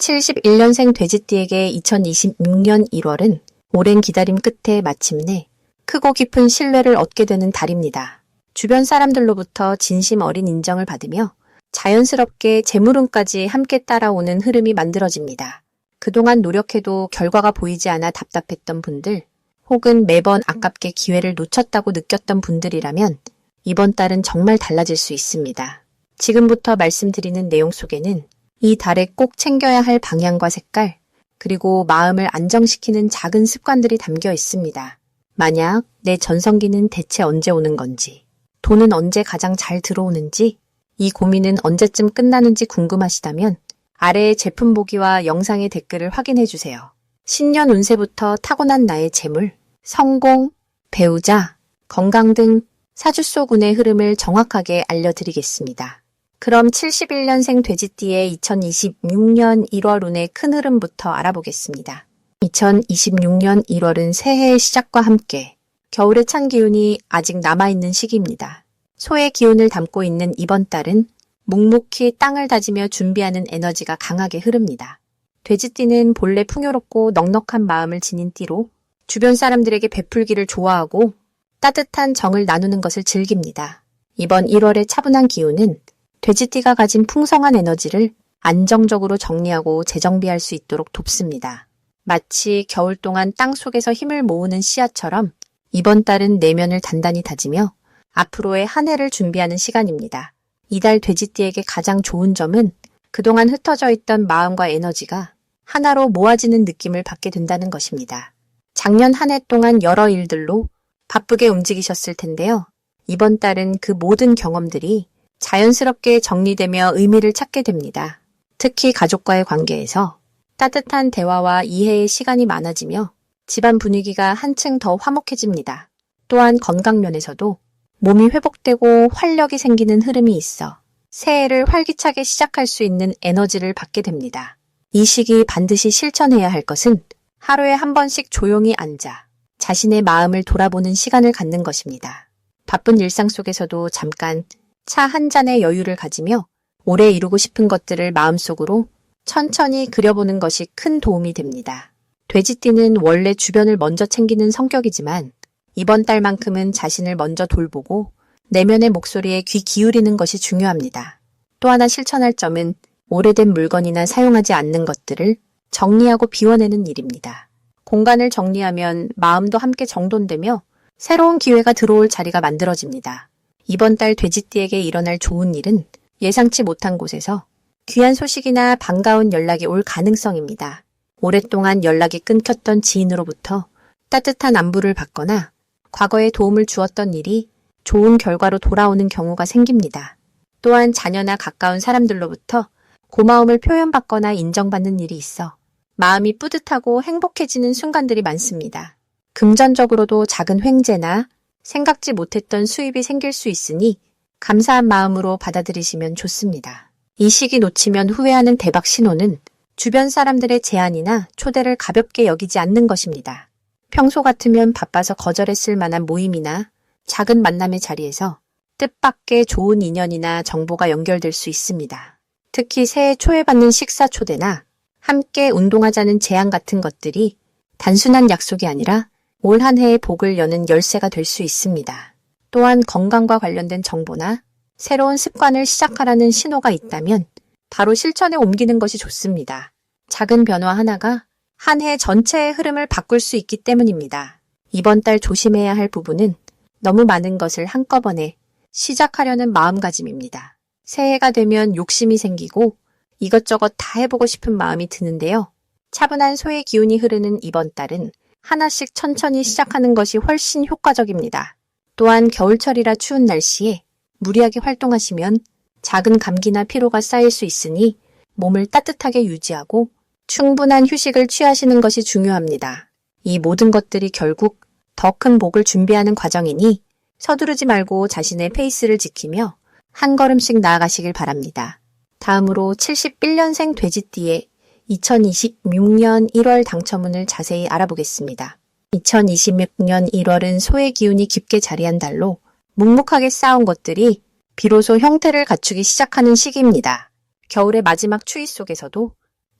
71년생 돼지띠에게 2026년 1월은 오랜 기다림 끝에 마침내 크고 깊은 신뢰를 얻게 되는 달입니다. 주변 사람들로부터 진심 어린 인정을 받으며 자연스럽게 재물운까지 함께 따라오는 흐름이 만들어집니다. 그동안 노력해도 결과가 보이지 않아 답답했던 분들, 혹은 매번 아깝게 기회를 놓쳤다고 느꼈던 분들이라면 이번 달은 정말 달라질 수 있습니다. 지금부터 말씀드리는 내용 속에는 이 달에 꼭 챙겨야 할 방향과 색깔, 그리고 마음을 안정시키는 작은 습관들이 담겨 있습니다. 만약 내 전성기는 대체 언제 오는 건지, 돈은 언제 가장 잘 들어오는지, 이 고민은 언제쯤 끝나는지 궁금하시다면 아래의 제품 보기와 영상의 댓글을 확인해 주세요. 신년 운세부터 타고난 나의 재물, 성공, 배우자, 건강 등 사주 속 운의 흐름을 정확하게 알려드리겠습니다. 그럼 71년생 돼지띠의 2026년 1월 운의 큰 흐름부터 알아보겠습니다. 2026년 1월은 새해의 시작과 함께 겨울의 찬 기운이 아직 남아있는 시기입니다. 소의 기운을 담고 있는 이번 달은 묵묵히 땅을 다지며 준비하는 에너지가 강하게 흐릅니다. 돼지띠는 본래 풍요롭고 넉넉한 마음을 지닌 띠로 주변 사람들에게 베풀기를 좋아하고 따뜻한 정을 나누는 것을 즐깁니다. 이번 1월의 차분한 기운은 돼지띠가 가진 풍성한 에너지를 안정적으로 정리하고 재정비할 수 있도록 돕습니다. 마치 겨울 동안 땅 속에서 힘을 모으는 씨앗처럼 이번 달은 내면을 단단히 다지며 앞으로의 한 해를 준비하는 시간입니다. 이달 돼지띠에게 가장 좋은 점은 그동안 흩어져 있던 마음과 에너지가 하나로 모아지는 느낌을 받게 된다는 것입니다. 작년 한 해 동안 여러 일들로 바쁘게 움직이셨을 텐데요. 이번 달은 그 모든 경험들이 자연스럽게 정리되며 의미를 찾게 됩니다. 특히 가족과의 관계에서 따뜻한 대화와 이해의 시간이 많아지며 집안 분위기가 한층 더 화목해집니다. 또한 건강 면에서도 몸이 회복되고 활력이 생기는 흐름이 있어 새해를 활기차게 시작할 수 있는 에너지를 받게 됩니다. 이 시기 반드시 실천해야 할 것은 하루에 한 번씩 조용히 앉아 자신의 마음을 돌아보는 시간을 갖는 것입니다. 바쁜 일상 속에서도 잠깐 차 한 잔의 여유를 가지며 오래 이루고 싶은 것들을 마음속으로 천천히 그려보는 것이 큰 도움이 됩니다. 돼지띠는 원래 주변을 먼저 챙기는 성격이지만 이번 달만큼은 자신을 먼저 돌보고 내면의 목소리에 귀 기울이는 것이 중요합니다. 또 하나 실천할 점은 오래된 물건이나 사용하지 않는 것들을 정리하고 비워내는 일입니다. 공간을 정리하면 마음도 함께 정돈되며 새로운 기회가 들어올 자리가 만들어집니다. 이번 달 돼지띠에게 일어날 좋은 일은 예상치 못한 곳에서 귀한 소식이나 반가운 연락이 올 가능성입니다. 오랫동안 연락이 끊겼던 지인으로부터 따뜻한 안부를 받거나 과거에 도움을 주었던 일이 좋은 결과로 돌아오는 경우가 생깁니다. 또한 자녀나 가까운 사람들로부터 고마움을 표현받거나 인정받는 일이 있어 마음이 뿌듯하고 행복해지는 순간들이 많습니다. 금전적으로도 작은 횡재나 생각지 못했던 수입이 생길 수 있으니 감사한 마음으로 받아들이시면 좋습니다. 이 시기 놓치면 후회하는 대박 신호는 주변 사람들의 제안이나 초대를 가볍게 여기지 않는 것입니다. 평소 같으면 바빠서 거절했을 만한 모임이나 작은 만남의 자리에서 뜻밖의 좋은 인연이나 정보가 연결될 수 있습니다. 특히 새해 초에 받는 식사 초대나 함께 운동하자는 제안 같은 것들이 단순한 약속이 아니라 올 한 해의 복을 여는 열쇠가 될 수 있습니다. 또한 건강과 관련된 정보나 새로운 습관을 시작하라는 신호가 있다면 바로 실천에 옮기는 것이 좋습니다. 작은 변화 하나가 한 해 전체의 흐름을 바꿀 수 있기 때문입니다. 이번 달 조심해야 할 부분은 너무 많은 것을 한꺼번에 시작하려는 마음가짐입니다. 새해가 되면 욕심이 생기고 이것저것 다 해보고 싶은 마음이 드는데요. 차분한 소의 기운이 흐르는 이번 달은 하나씩 천천히 시작하는 것이 훨씬 효과적입니다. 또한 겨울철이라 추운 날씨에 무리하게 활동하시면 작은 감기나 피로가 쌓일 수 있으니 몸을 따뜻하게 유지하고 충분한 휴식을 취하시는 것이 중요합니다. 이 모든 것들이 결국 더 큰 복을 준비하는 과정이니 서두르지 말고 자신의 페이스를 지키며 한 걸음씩 나아가시길 바랍니다. 다음으로 71년생 돼지띠의 2026년 1월 당첨운을 자세히 알아보겠습니다. 2026년 1월은 소의 기운이 깊게 자리한 달로 묵묵하게 쌓아온 것들이 비로소 형태를 갖추기 시작하는 시기입니다. 겨울의 마지막 추위 속에서도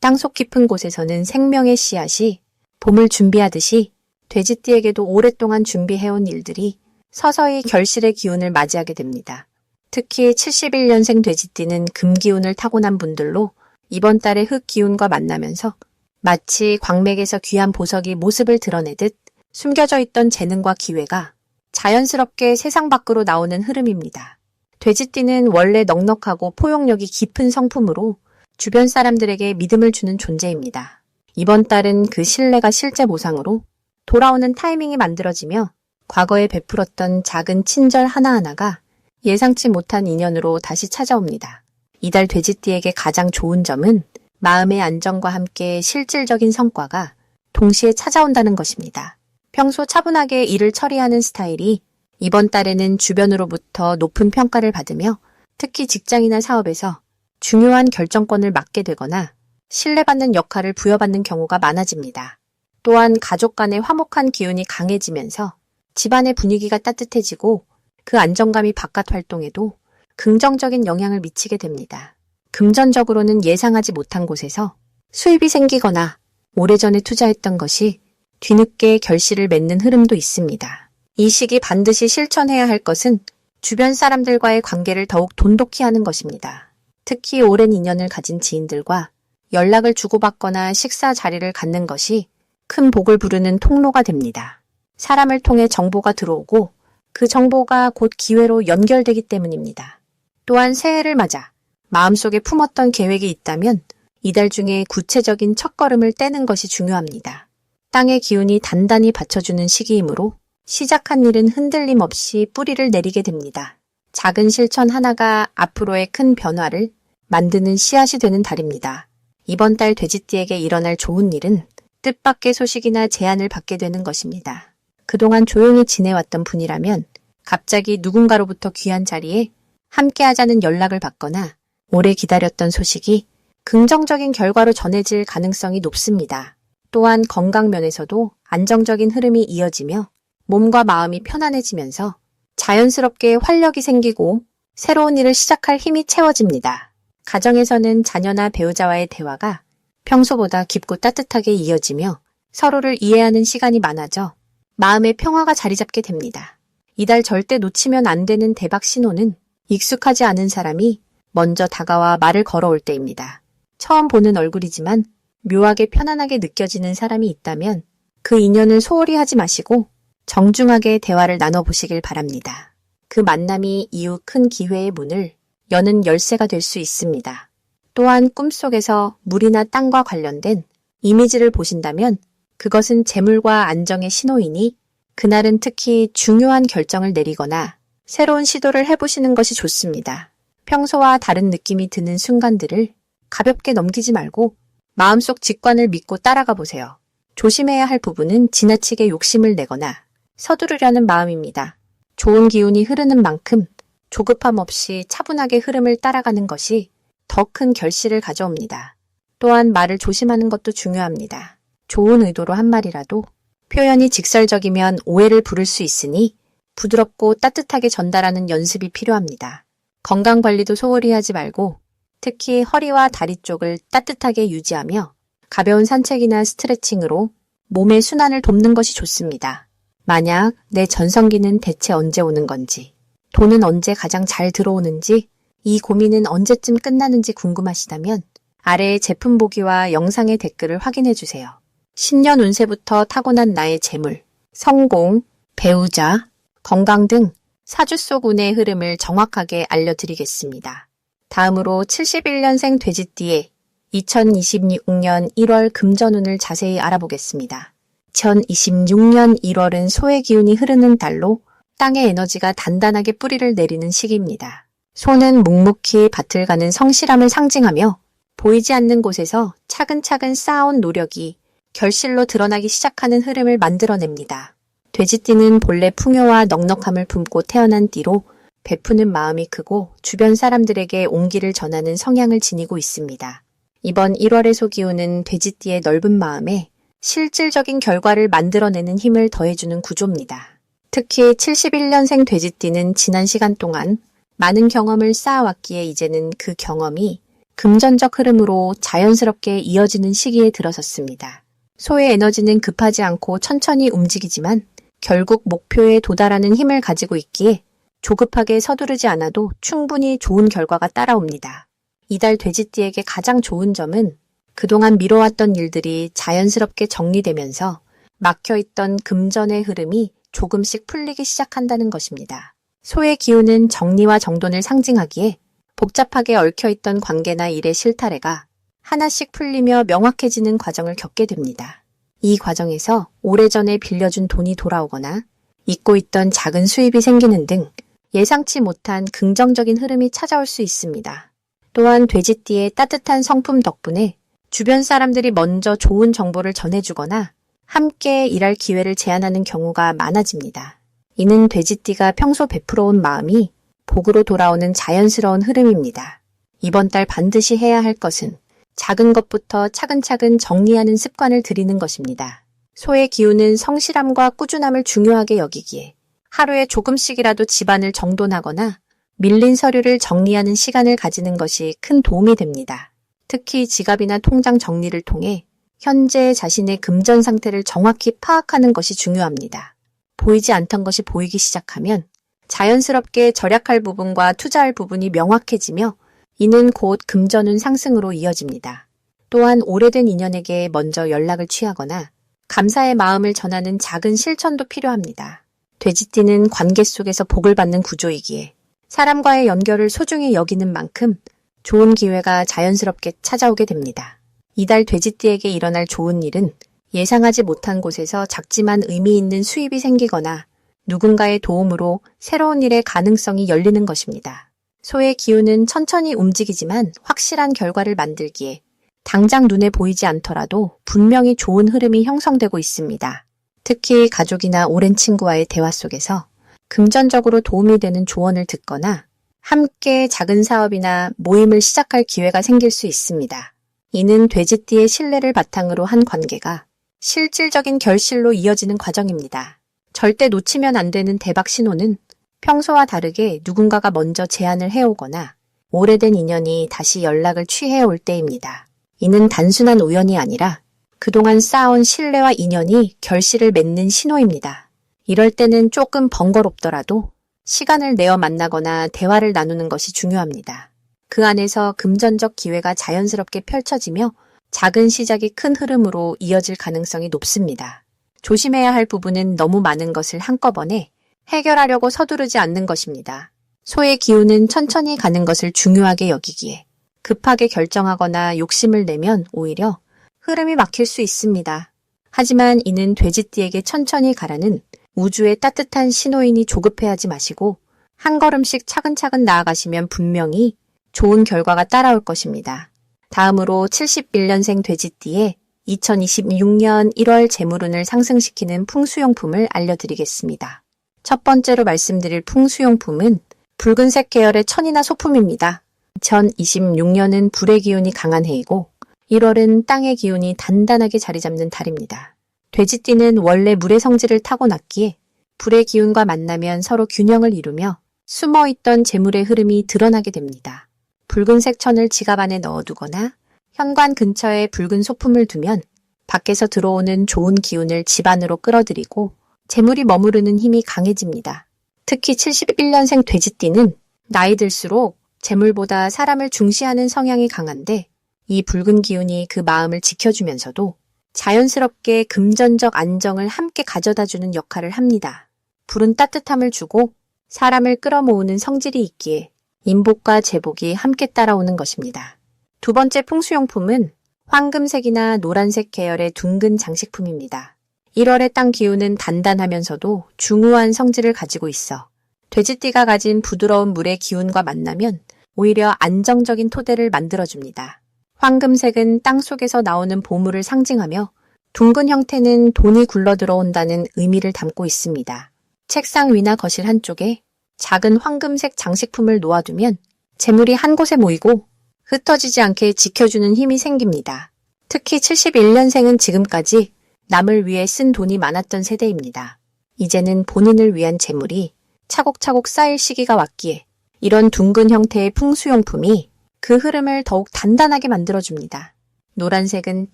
땅속 깊은 곳에서는 생명의 씨앗이 봄을 준비하듯이 돼지띠에게도 오랫동안 준비해온 일들이 서서히 결실의 기운을 맞이하게 됩니다. 특히 71년생 돼지띠는 금기운을 타고난 분들로 이번 달에 흙기운과 만나면서 마치 광맥에서 귀한 보석이 모습을 드러내듯 숨겨져 있던 재능과 기회가 자연스럽게 세상 밖으로 나오는 흐름입니다. 돼지띠는 원래 넉넉하고 포용력이 깊은 성품으로 주변 사람들에게 믿음을 주는 존재입니다. 이번 달은 그 신뢰가 실제 보상으로 돌아오는 타이밍이 만들어지며 과거에 베풀었던 작은 친절 하나하나가 예상치 못한 인연으로 다시 찾아옵니다. 이달 돼지띠에게 가장 좋은 점은 마음의 안정과 함께 실질적인 성과가 동시에 찾아온다는 것입니다. 평소 차분하게 일을 처리하는 스타일이 이번 달에는 주변으로부터 높은 평가를 받으며 특히 직장이나 사업에서 중요한 결정권을 맡게 되거나 신뢰받는 역할을 부여받는 경우가 많아집니다. 또한 가족 간의 화목한 기운이 강해지면서 집안의 분위기가 따뜻해지고 그 안정감이 바깥 활동에도 긍정적인 영향을 미치게 됩니다. 금전적으로는 예상하지 못한 곳에서 수입이 생기거나 오래전에 투자했던 것이 뒤늦게 결실을 맺는 흐름도 있습니다. 이 시기 반드시 실천해야 할 것은 주변 사람들과의 관계를 더욱 돈독히 하는 것입니다. 특히 오랜 인연을 가진 지인들과 연락을 주고받거나 식사 자리를 갖는 것이 큰 복을 부르는 통로가 됩니다. 사람을 통해 정보가 들어오고 그 정보가 곧 기회로 연결되기 때문입니다. 또한 새해를 맞아 마음속에 품었던 계획이 있다면 이달 중에 구체적인 첫걸음을 떼는 것이 중요합니다. 땅의 기운이 단단히 받쳐주는 시기이므로 시작한 일은 흔들림 없이 뿌리를 내리게 됩니다. 작은 실천 하나가 앞으로의 큰 변화를 만드는 씨앗이 되는 달입니다. 이번 달 돼지띠에게 일어날 좋은 일은 뜻밖의 소식이나 제안을 받게 되는 것입니다. 그동안 조용히 지내왔던 분이라면 갑자기 누군가로부터 귀한 자리에 함께하자는 연락을 받거나 오래 기다렸던 소식이 긍정적인 결과로 전해질 가능성이 높습니다. 또한 건강 면에서도 안정적인 흐름이 이어지며 몸과 마음이 편안해지면서 자연스럽게 활력이 생기고 새로운 일을 시작할 힘이 채워집니다. 가정에서는 자녀나 배우자와의 대화가 평소보다 깊고 따뜻하게 이어지며 서로를 이해하는 시간이 많아져 마음의 평화가 자리 잡게 됩니다. 이달 절대 놓치면 안 되는 대박 신호는 익숙하지 않은 사람이 먼저 다가와 말을 걸어올 때입니다. 처음 보는 얼굴이지만 묘하게 편안하게 느껴지는 사람이 있다면 그 인연을 소홀히 하지 마시고 정중하게 대화를 나눠보시길 바랍니다. 그 만남이 이후 큰 기회의 문을 여는 열쇠가 될 수 있습니다. 또한 꿈속에서 물이나 땅과 관련된 이미지를 보신다면 그것은 재물과 안정의 신호이니 그날은 특히 중요한 결정을 내리거나 새로운 시도를 해보시는 것이 좋습니다. 평소와 다른 느낌이 드는 순간들을 가볍게 넘기지 말고 마음속 직관을 믿고 따라가 보세요. 조심해야 할 부분은 지나치게 욕심을 내거나 서두르려는 마음입니다. 좋은 기운이 흐르는 만큼 조급함 없이 차분하게 흐름을 따라가는 것이 더 큰 결실을 가져옵니다. 또한 말을 조심하는 것도 중요합니다. 좋은 의도로 한 말이라도 표현이 직설적이면 오해를 부를 수 있으니 부드럽고 따뜻하게 전달하는 연습이 필요합니다. 건강관리도 소홀히 하지 말고 특히 허리와 다리 쪽을 따뜻하게 유지하며 가벼운 산책이나 스트레칭으로 몸의 순환을 돕는 것이 좋습니다. 만약 내 전성기는 대체 언제 오는 건지, 돈은 언제 가장 잘 들어오는지, 이 고민은 언제쯤 끝나는지 궁금하시다면 아래의 제품 보기와 영상의 댓글을 확인해 주세요. 신년 운세부터 타고난 나의 재물, 성공, 배우자, 건강 등 사주 속 운의 흐름을 정확하게 알려드리겠습니다. 다음으로 71년생 돼지띠의 2026년 1월 금전운을 자세히 알아보겠습니다. 2026년 1월은 소의 기운이 흐르는 달로 땅의 에너지가 단단하게 뿌리를 내리는 시기입니다. 소는 묵묵히 밭을 가는 성실함을 상징하며 보이지 않는 곳에서 차근차근 쌓아온 노력이 결실로 드러나기 시작하는 흐름을 만들어냅니다. 돼지띠는 본래 풍요와 넉넉함을 품고 태어난 띠로 베푸는 마음이 크고 주변 사람들에게 온기를 전하는 성향을 지니고 있습니다. 이번 1월의 소기운은 돼지띠의 넓은 마음에 실질적인 결과를 만들어내는 힘을 더해주는 구조입니다. 특히 71년생 돼지띠는 지난 시간 동안 많은 경험을 쌓아왔기에 이제는 그 경험이 금전적 흐름으로 자연스럽게 이어지는 시기에 들어섰습니다. 소의 에너지는 급하지 않고 천천히 움직이지만 결국 목표에 도달하는 힘을 가지고 있기에 조급하게 서두르지 않아도 충분히 좋은 결과가 따라옵니다. 이달 돼지띠에게 가장 좋은 점은 그동안 미뤄왔던 일들이 자연스럽게 정리되면서 막혀있던 금전의 흐름이 조금씩 풀리기 시작한다는 것입니다. 소의 기운은 정리와 정돈을 상징하기에 복잡하게 얽혀있던 관계나 일의 실타래가 하나씩 풀리며 명확해지는 과정을 겪게 됩니다. 이 과정에서 오래전에 빌려준 돈이 돌아오거나 잊고 있던 작은 수입이 생기는 등 예상치 못한 긍정적인 흐름이 찾아올 수 있습니다. 또한 돼지띠의 따뜻한 성품 덕분에 주변 사람들이 먼저 좋은 정보를 전해주거나 함께 일할 기회를 제안하는 경우가 많아집니다. 이는 돼지띠가 평소 베풀어온 마음이 복으로 돌아오는 자연스러운 흐름입니다. 이번 달 반드시 해야 할 것은 작은 것부터 차근차근 정리하는 습관을 들이는 것입니다. 소의 기운은 성실함과 꾸준함을 중요하게 여기기에 하루에 조금씩이라도 집안을 정돈하거나 밀린 서류를 정리하는 시간을 가지는 것이 큰 도움이 됩니다. 특히 지갑이나 통장 정리를 통해 현재 자신의 금전 상태를 정확히 파악하는 것이 중요합니다. 보이지 않던 것이 보이기 시작하면 자연스럽게 절약할 부분과 투자할 부분이 명확해지며 이는 곧 금전운 상승으로 이어집니다. 또한 오래된 인연에게 먼저 연락을 취하거나 감사의 마음을 전하는 작은 실천도 필요합니다. 돼지띠는 관계 속에서 복을 받는 구조이기에 사람과의 연결을 소중히 여기는 만큼 좋은 기회가 자연스럽게 찾아오게 됩니다. 이달 돼지띠에게 일어날 좋은 일은 예상하지 못한 곳에서 작지만 의미 있는 수입이 생기거나 누군가의 도움으로 새로운 일의 가능성이 열리는 것입니다. 소의 기운은 천천히 움직이지만 확실한 결과를 만들기에 당장 눈에 보이지 않더라도 분명히 좋은 흐름이 형성되고 있습니다. 특히 가족이나 오랜 친구와의 대화 속에서 금전적으로 도움이 되는 조언을 듣거나 함께 작은 사업이나 모임을 시작할 기회가 생길 수 있습니다. 이는 돼지띠의 신뢰를 바탕으로 한 관계가 실질적인 결실로 이어지는 과정입니다. 절대 놓치면 안 되는 대박 신호는 평소와 다르게 누군가가 먼저 제안을 해오거나 오래된 인연이 다시 연락을 취해올 때입니다. 이는 단순한 우연이 아니라 그동안 쌓아온 신뢰와 인연이 결실을 맺는 신호입니다. 이럴 때는 조금 번거롭더라도 시간을 내어 만나거나 대화를 나누는 것이 중요합니다. 그 안에서 금전적 기회가 자연스럽게 펼쳐지며 작은 시작이 큰 흐름으로 이어질 가능성이 높습니다. 조심해야 할 부분은 너무 많은 것을 한꺼번에 해결하려고 서두르지 않는 것입니다. 소의 기운은 천천히 가는 것을 중요하게 여기기에 급하게 결정하거나 욕심을 내면 오히려 흐름이 막힐 수 있습니다. 하지만 이는 돼지띠에게 천천히 가라는 우주의 따뜻한 신호이니 조급해하지 마시고 한 걸음씩 차근차근 나아가시면 분명히 좋은 결과가 따라올 것입니다. 다음으로 71년생 돼지띠의 2026년 1월 재물운을 상승시키는 풍수용품을 알려드리겠습니다. 첫 번째로 말씀드릴 풍수용품은 붉은색 계열의 천이나 소품입니다. 2026년은 불의 기운이 강한 해이고 1월은 땅의 기운이 단단하게 자리 잡는 달입니다. 돼지띠는 원래 물의 성질을 타고났기에 불의 기운과 만나면 서로 균형을 이루며 숨어있던 재물의 흐름이 드러나게 됩니다. 붉은색 천을 지갑 안에 넣어두거나 현관 근처에 붉은 소품을 두면 밖에서 들어오는 좋은 기운을 집 안으로 끌어들이고 재물이 머무르는 힘이 강해집니다. 특히 71년생 돼지띠는 나이 들수록 재물보다 사람을 중시하는 성향이 강한데 이 붉은 기운이 그 마음을 지켜주면서도 자연스럽게 금전적 안정을 함께 가져다주는 역할을 합니다. 불은 따뜻함을 주고 사람을 끌어모으는 성질이 있기에 인복과 제복이 함께 따라오는 것입니다. 두 번째 풍수용품은 황금색이나 노란색 계열의 둥근 장식품입니다. 1월의 땅 기운은 단단하면서도 중후한 성질을 가지고 있어 돼지띠가 가진 부드러운 물의 기운과 만나면 오히려 안정적인 토대를 만들어줍니다. 황금색은 땅 속에서 나오는 보물을 상징하며 둥근 형태는 돈이 굴러 들어온다는 의미를 담고 있습니다. 책상 위나 거실 한쪽에 작은 황금색 장식품을 놓아두면 재물이 한 곳에 모이고 흩어지지 않게 지켜주는 힘이 생깁니다. 특히 71년생은 지금까지 남을 위해 쓴 돈이 많았던 세대입니다. 이제는 본인을 위한 재물이 차곡차곡 쌓일 시기가 왔기에 이런 둥근 형태의 풍수용품이 그 흐름을 더욱 단단하게 만들어줍니다. 노란색은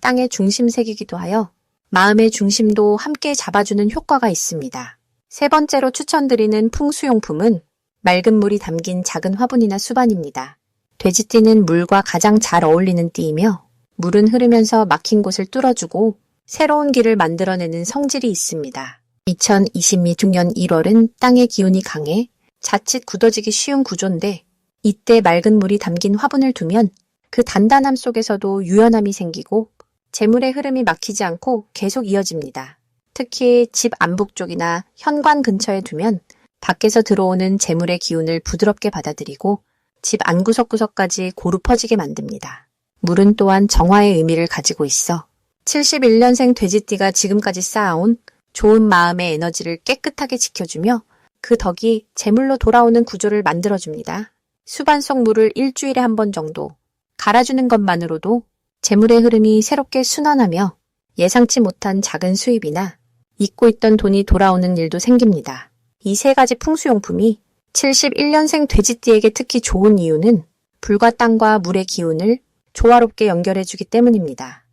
땅의 중심색이기도 하여 마음의 중심도 함께 잡아주는 효과가 있습니다. 세 번째로 추천드리는 풍수용품은 맑은 물이 담긴 작은 화분이나 수반입니다. 돼지띠는 물과 가장 잘 어울리는 띠이며 물은 흐르면서 막힌 곳을 뚫어주고 새로운 길을 만들어내는 성질이 있습니다. 2026년 1월은 땅의 기운이 강해 자칫 굳어지기 쉬운 구조인데 이때 맑은 물이 담긴 화분을 두면 그 단단함 속에서도 유연함이 생기고 재물의 흐름이 막히지 않고 계속 이어집니다. 특히 집 안북 쪽이나 현관 근처에 두면 밖에서 들어오는 재물의 기운을 부드럽게 받아들이고 집 안구석구석까지 고루 퍼지게 만듭니다. 물은 또한 정화의 의미를 가지고 있어 71년생 돼지띠가 지금까지 쌓아온 좋은 마음의 에너지를 깨끗하게 지켜주며 그 덕이 재물로 돌아오는 구조를 만들어줍니다. 수반 속 물을 일주일에 한 번 정도 갈아주는 것만으로도 재물의 흐름이 새롭게 순환하며 예상치 못한 작은 수입이나 잊고 있던 돈이 돌아오는 일도 생깁니다. 이 세 가지 풍수용품이 71년생 돼지띠에게 특히 좋은 이유는 불과 땅과 물의 기운을 조화롭게 연결해주기 때문입니다.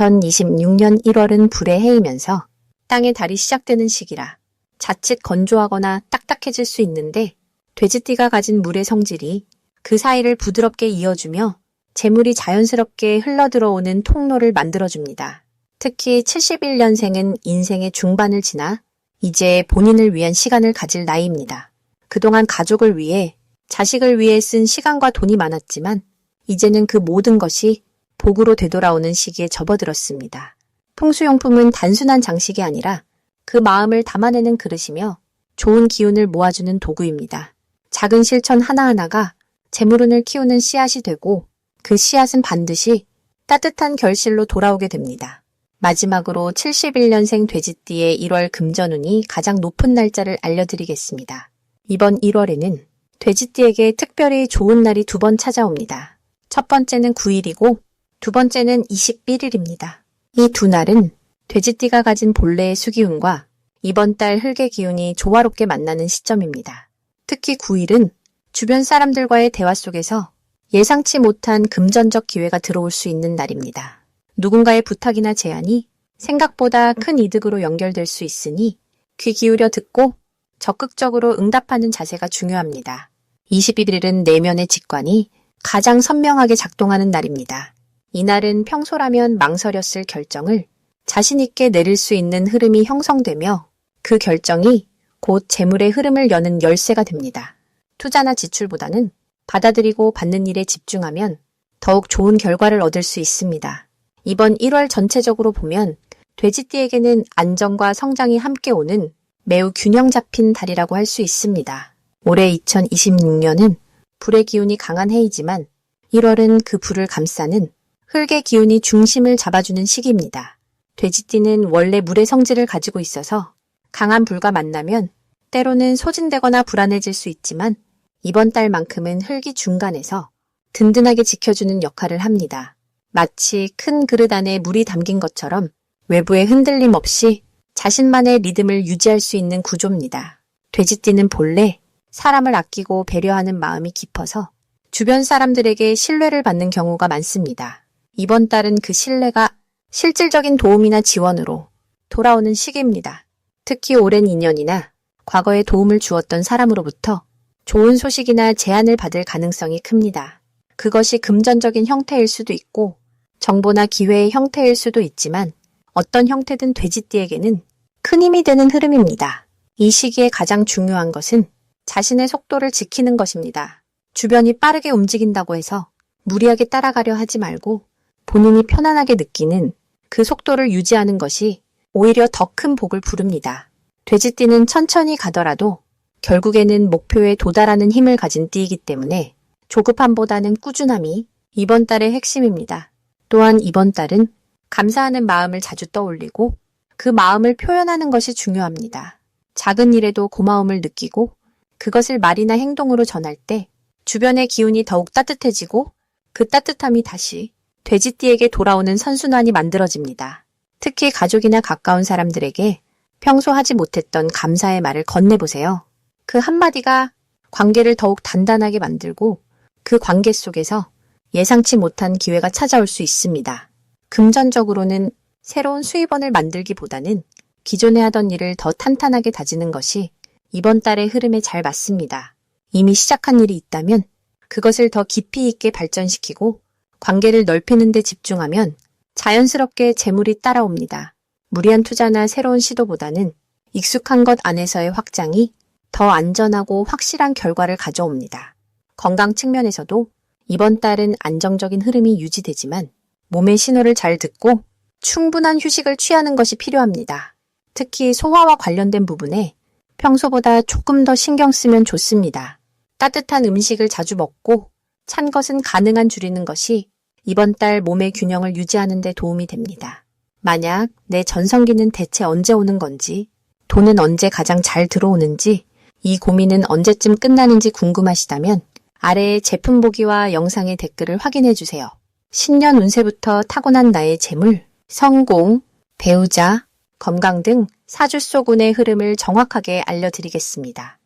2026년 1월은 불의 해이면서 땅의 달이 시작되는 시기라 자칫 건조하거나 딱딱해질 수 있는데 돼지띠가 가진 물의 성질이 그 사이를 부드럽게 이어주며 재물이 자연스럽게 흘러들어오는 통로를 만들어줍니다. 특히 71년생은 인생의 중반을 지나 이제 본인을 위한 시간을 가질 나이입니다. 그동안 가족을 위해, 자식을 위해 쓴 시간과 돈이 많았지만 이제는 그 모든 것이 복으로 되돌아오는 시기에 접어들었습니다. 풍수용품은 단순한 장식이 아니라 그 마음을 담아내는 그릇이며 좋은 기운을 모아주는 도구입니다. 작은 실천 하나하나가 재물운을 키우는 씨앗이 되고 그 씨앗은 반드시 따뜻한 결실로 돌아오게 됩니다. 마지막으로 71년생 돼지띠의 1월 금전운이 가장 높은 날짜를 알려드리겠습니다. 이번 1월에는 돼지띠에게 특별히 좋은 날이 두 번 찾아옵니다. 첫 번째는 9일이고 두 번째는 21일입니다. 이 두 날은 돼지띠가 가진 본래의 수기운과 이번 달 흙의 기운이 조화롭게 만나는 시점입니다. 특히 9일은 주변 사람들과의 대화 속에서 예상치 못한 금전적 기회가 들어올 수 있는 날입니다. 누군가의 부탁이나 제안이 생각보다 큰 이득으로 연결될 수 있으니 귀 기울여 듣고 적극적으로 응답하는 자세가 중요합니다. 21일은 내면의 직관이 가장 선명하게 작동하는 날입니다. 이날은 평소라면 망설였을 결정을 자신 있게 내릴 수 있는 흐름이 형성되며 그 결정이 곧 재물의 흐름을 여는 열쇠가 됩니다. 투자나 지출보다는 받아들이고 받는 일에 집중하면 더욱 좋은 결과를 얻을 수 있습니다. 이번 1월 전체적으로 보면 돼지띠에게는 안정과 성장이 함께 오는 매우 균형 잡힌 달이라고 할 수 있습니다. 올해 2026년은 불의 기운이 강한 해이지만 1월은 그 불을 감싸는 흙의 기운이 중심을 잡아주는 시기입니다. 돼지띠는 원래 물의 성질을 가지고 있어서 강한 불과 만나면 때로는 소진되거나 불안해질 수 있지만 이번 달만큼은 흙이 중간에서 든든하게 지켜주는 역할을 합니다. 마치 큰 그릇 안에 물이 담긴 것처럼 외부의 흔들림 없이 자신만의 리듬을 유지할 수 있는 구조입니다. 돼지띠는 본래 사람을 아끼고 배려하는 마음이 깊어서 주변 사람들에게 신뢰를 받는 경우가 많습니다. 이번 달은 그 신뢰가 실질적인 도움이나 지원으로 돌아오는 시기입니다. 특히 오랜 인연이나 과거에 도움을 주었던 사람으로부터 좋은 소식이나 제안을 받을 가능성이 큽니다. 그것이 금전적인 형태일 수도 있고 정보나 기회의 형태일 수도 있지만 어떤 형태든 돼지띠에게는 큰 힘이 되는 흐름입니다. 이 시기에 가장 중요한 것은 자신의 속도를 지키는 것입니다. 주변이 빠르게 움직인다고 해서 무리하게 따라가려 하지 말고 본인이 편안하게 느끼는 그 속도를 유지하는 것이 오히려 더 큰 복을 부릅니다. 돼지띠는 천천히 가더라도 결국에는 목표에 도달하는 힘을 가진 띠이기 때문에 조급함보다는 꾸준함이 이번 달의 핵심입니다. 또한 이번 달은 감사하는 마음을 자주 떠올리고 그 마음을 표현하는 것이 중요합니다. 작은 일에도 고마움을 느끼고 그것을 말이나 행동으로 전할 때 주변의 기운이 더욱 따뜻해지고 그 따뜻함이 다시 돼지띠에게 돌아오는 선순환이 만들어집니다. 특히 가족이나 가까운 사람들에게 평소 하지 못했던 감사의 말을 건네보세요. 그 한마디가 관계를 더욱 단단하게 만들고 그 관계 속에서 예상치 못한 기회가 찾아올 수 있습니다. 금전적으로는 새로운 수입원을 만들기보다는 기존에 하던 일을 더 탄탄하게 다지는 것이 이번 달의 흐름에 잘 맞습니다. 이미 시작한 일이 있다면 그것을 더 깊이 있게 발전시키고 관계를 넓히는 데 집중하면 자연스럽게 재물이 따라옵니다. 무리한 투자나 새로운 시도보다는 익숙한 것 안에서의 확장이 더 안전하고 확실한 결과를 가져옵니다. 건강 측면에서도 이번 달은 안정적인 흐름이 유지되지만 몸의 신호를 잘 듣고 충분한 휴식을 취하는 것이 필요합니다. 특히 소화와 관련된 부분에 평소보다 조금 더 신경 쓰면 좋습니다. 따뜻한 음식을 자주 먹고 찬 것은 가능한 줄이는 것이 이번 달 몸의 균형을 유지하는 데 도움이 됩니다. 만약 내 전성기는 대체 언제 오는 건지, 돈은 언제 가장 잘 들어오는지, 이 고민은 언제쯤 끝나는지 궁금하시다면 아래의 제품 보기와 영상의 댓글을 확인해 주세요. 신년 운세부터 타고난 나의 재물, 성공, 배우자, 건강 등 사주 속 운의 흐름을 정확하게 알려드리겠습니다.